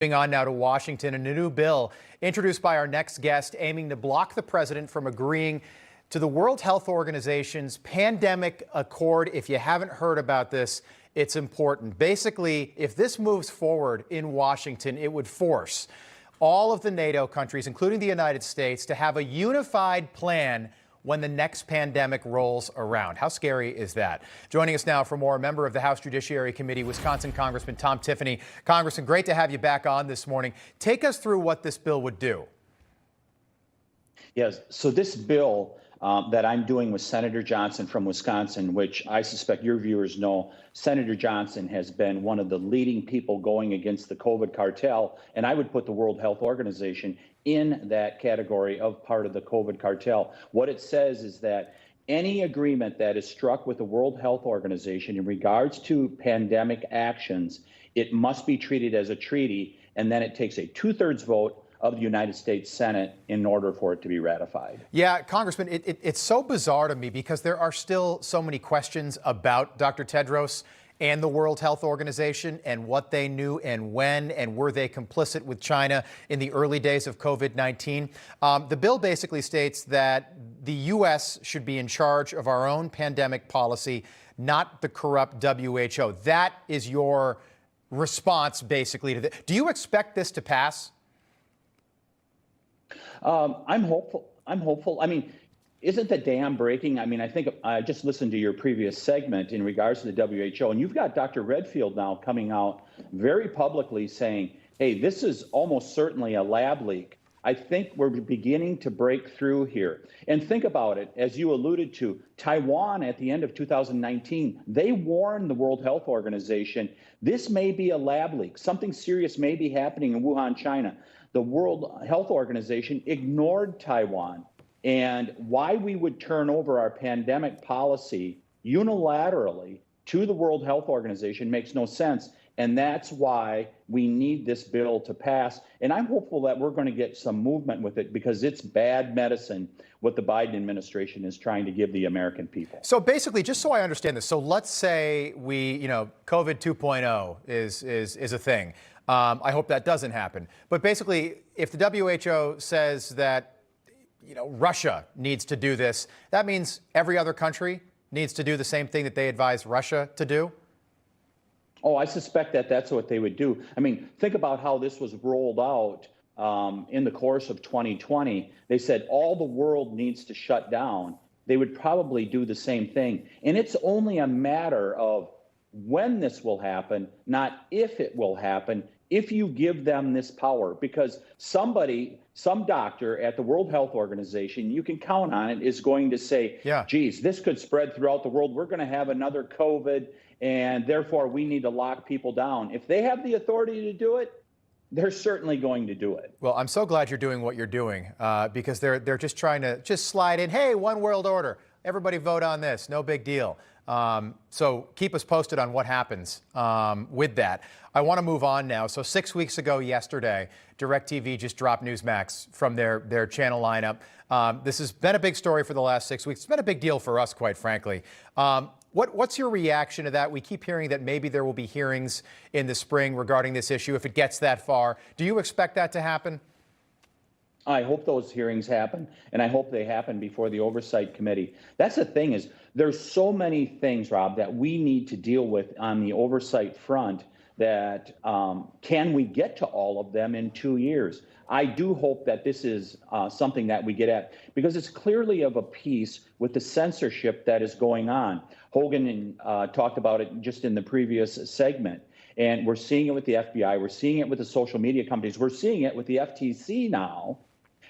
Moving on now to Washington, and a new bill introduced by our next guest aiming to block the president from agreeing to the World Health Organization's pandemic accord. If you haven't heard about this, it's important. Basically, if this moves forward in Washington, it would force all of the NATO countries, including the United States, to have a unified plan when the next pandemic rolls around. How scary is that? Joining us now for more, a member of the House Judiciary Committee, Wisconsin Congressman Tom Tiffany. Congressman, great to have you back on this morning. Take us through what this bill would do. Yes, so this bill that I'm doing with Senator Johnson from Wisconsin, which I suspect your viewers know, Senator Johnson has been one of the leading people going against the COVID cartel, and I would put the World Health Organization in that category of part of the COVID cartel. What it says is that any agreement that is struck with the World Health Organization in regards to pandemic actions, it must be treated as a treaty, and then it takes a 2/3 vote of the United States Senate in order for it to be ratified. Yeah, Congressman, it's so bizarre to me because there are still so many questions about Dr. Tedros and the World Health Organization and what they knew and when, and were they complicit with China in the early days of COVID-19. The bill basically states that the U.S. should be in charge of our own pandemic policy, not the corrupt WHO. That is your response basically to this. Do you expect this to pass? I'm hopeful. I mean, isn't the dam breaking? I mean, I think I just listened to your previous segment in regards to the WHO, and you've got Dr. Redfield now coming out very publicly saying, hey, this is almost certainly a lab leak. I think we're beginning to break through here. And think about it, as you alluded to, Taiwan at the end of 2019, they warned the World Health Organization, this may be a lab leak. Something serious may be happening in Wuhan, China. The World Health Organization ignored Taiwan. And why we would turn over our pandemic policy unilaterally to the World Health Organization makes no sense. And that's why we need this bill to pass. And I'm hopeful that we're going to get some movement with it because it's bad medicine what the Biden administration is trying to give the American people. So basically, just so I understand this, so let's say COVID 2.0 is a thing. I hope that doesn't happen. But basically, if the WHO says that Russia needs to do this, that means every other country needs to do the same thing that they advise Russia to do? Oh, I suspect that that's what they would do. I mean, think about how this was rolled out in the course of 2020. They said all the world needs to shut down. They would probably do the same thing. And it's only a matter of when this will happen, not if it will happen, if you give them this power. Because some doctor at the World Health Organization, you can count on it, is going to say, yeah, geez, this could spread throughout the world. We're going to have another COVID, and therefore we need to lock people down. If they have the authority to do it, they're certainly going to do it. Well, I'm so glad you're doing what you're doing because they're just trying to slide in, hey, one world order. Everybody vote on this. No big deal. So keep us posted on what happens with that. I want to move on now. So 6 weeks ago yesterday, DirecTV just dropped Newsmax from their channel lineup. This has been a big story for the last 6 weeks. It's been a big deal for us, quite frankly. What's your reaction to that? We keep hearing that maybe there will be hearings in the spring regarding this issue if it gets that far. Do you expect that to happen? I hope those hearings happen, and I hope they happen before the Oversight Committee. That's the thing, is there's so many things, Rob, that we need to deal with on the oversight front that can we get to all of them in 2 years? I do hope that this is something that we get at, because it's clearly of a piece with the censorship that is going on. Hogan talked about it just in the previous segment. And we're seeing it with the FBI. We're seeing it with the social media companies. We're seeing it with the FTC now,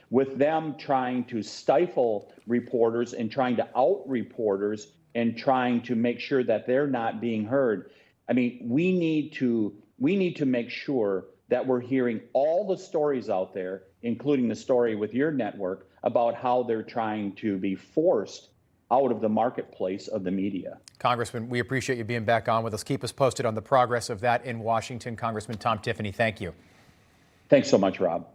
with them trying to stifle reporters and trying to out reporters and trying to make sure that they're not being heard. I mean, we need to make sure that we're hearing all the stories out there, including the story with your network, about how they're trying to be forced out of the marketplace of the media. Congressman, we appreciate you being back on with us. Keep us posted on the progress of that in Washington. Congressman Tom Tiffany, thank you. Thanks so much, Rob.